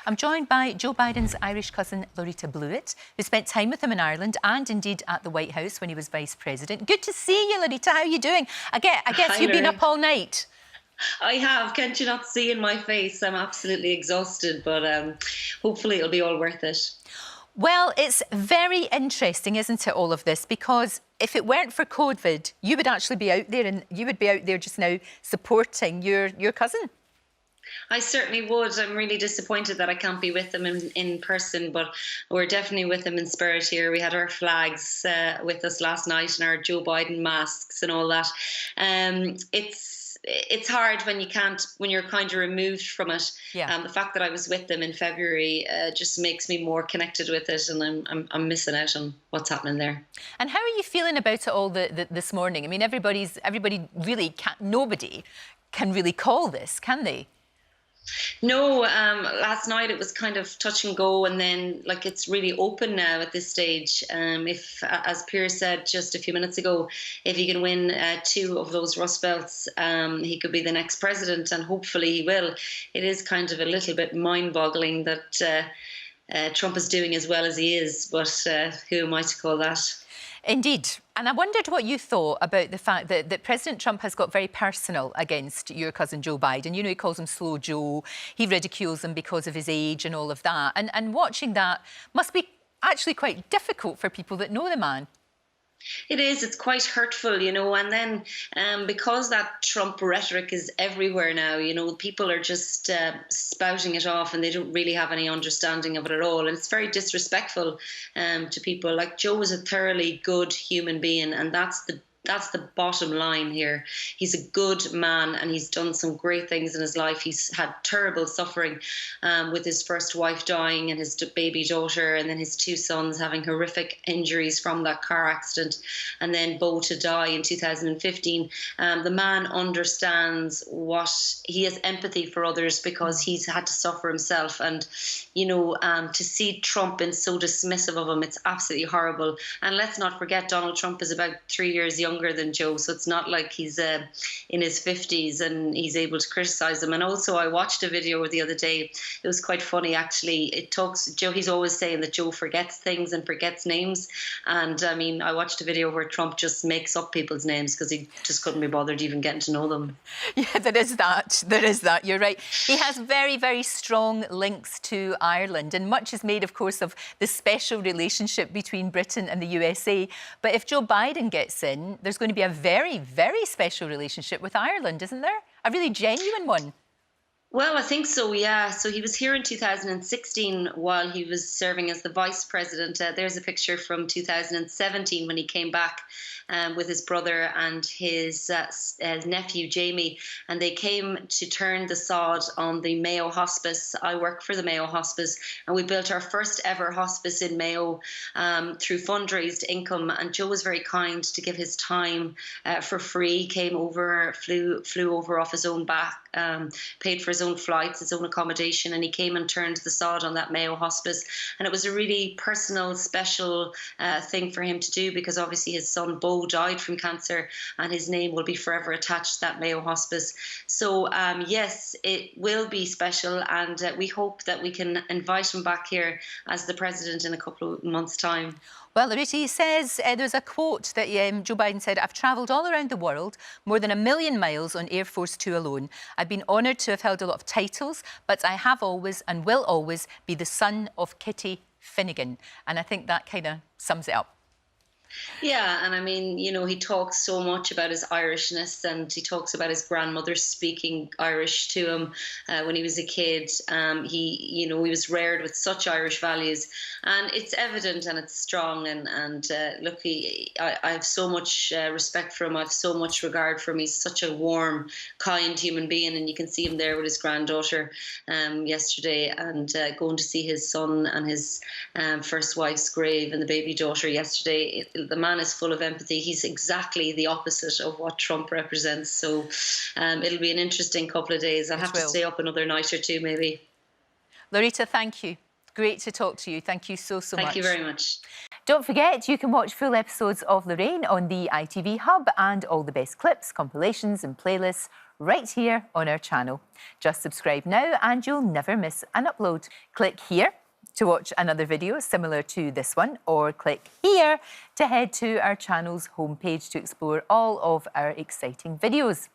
I'm joined by Joe Biden's Irish cousin, Laurita Blewitt, who spent time with him in Ireland and indeed at the White House when he was Vice President. Good to see you, Laurita. How are you doing? I guess Hi, you've been Lorraine. up all night. I have. Can't you not see in my face? I'm absolutely exhausted, but hopefully it'll be all worth it. Well, it's very interesting, isn't it, all of this? Because if it weren't for COVID, you would actually be out there, and you would be out there just now supporting your cousin. I certainly would. I'm really disappointed that I can't be with them in person, but we're definitely with them in spirit here. We had our flags with us last night and our Joe Biden masks and all that. It's hard when you're kind of removed from it. Yeah. The fact that I was with them in February just makes me more connected with it, and I'm missing out on what's happening there. And how are you feeling about it all this morning? I mean, everybody really can't, nobody can really call this, can they? No, last night it was kind of touch and go, and then it's really open now at this stage. If, as Piers said just a few minutes ago, if he can win 2 of those Rust Belts, he could be the next president, and hopefully he will. It is kind of a little bit mind-boggling that Trump is doing as well as he is, but who am I to call that? Indeed. And I wondered what you thought about the fact that President Trump has got very personal against your cousin Joe Biden. You know, he calls him Slow Joe. He ridicules him because of his age and all of that. And watching that must be actually quite difficult for people that know the man. It is. It's quite hurtful, and then because that Trump rhetoric is everywhere now, people are just spouting it off, and they don't really have any understanding of it at all. And it's very disrespectful to people. Like, Joe is a thoroughly good human being, and that's the bottom line here. He's a good man, and he's done some great things in his life. He's had terrible suffering with his first wife dying and his baby daughter, and then his 2 sons having horrific injuries from that car accident, and then Beau to die in 2015. The man understands he has empathy for others because he's had to suffer himself. And, to see Trump being so dismissive of him, it's absolutely horrible. And let's not forget, Donald Trump is about 3 years younger than Joe, so it's not like he's in his 50s and he's able to criticize him. And also, I watched a video the other day. It was quite funny, actually. It talks Joe. He's always saying that Joe forgets things and forgets names. And I mean, I watched a video where Trump just makes up people's names because he just couldn't be bothered even getting to know them. Yeah, there is that. There is that. You're right. He has very, very strong links to Ireland, and much is made, of course, of the special relationship between Britain and the USA. But if Joe Biden gets in, there's going to be a very, very special relationship with Ireland, isn't there? A really genuine one. Well, I think so, yeah. So he was here in 2016 while he was serving as the vice president. There's a picture from 2017 when he came back with his brother and his nephew, Jamie. And they came to turn the sod on the Mayo Hospice. I work for the Mayo Hospice, and we built our first ever hospice in Mayo through fundraised income. And Joe was very kind to give his time for free. He came over, flew over off his own back, paid for his own flights, his own accommodation, and he came and turned the sod on that Mayo Hospice. And it was a really personal, special thing for him to do, because obviously his son Beau died from cancer, and his name will be forever attached to that Mayo Hospice. So yes, it will be special, and we hope that we can invite him back here as the president in a couple of months' time. Well, Laurita, he says, there's a quote that Joe Biden said, "I've travelled all around the world, more than 1 million miles on Air Force 2 alone. I've been honoured to have held a lot of titles, but I have always and will always be the son of Kitty Finnegan." And I think that kind of sums it up. Yeah, and I mean, he talks so much about his Irishness, and he talks about his grandmother speaking Irish to him when he was a kid. He was reared with such Irish values, and it's evident and it's strong. And look, I have so much respect for him. I have so much regard for him. He's such a warm, kind human being, and you can see him there with his granddaughter yesterday, and going to see his son and his first wife's grave and the baby daughter yesterday. The man is full of empathy. He's exactly the opposite of what Trump represents. So it'll be an interesting couple of days. I'll have to stay up another night or two, maybe. Laurita, thank you. Great to talk to you. Thank you so much. Thank you very much. Don't forget, you can watch full episodes of Lorraine on the ITV Hub, and all the best clips, compilations and playlists right here on our channel. Just subscribe now and you'll never miss an upload. Click here to watch another video similar to this one, or click here to head to our channel's homepage to explore all of our exciting videos.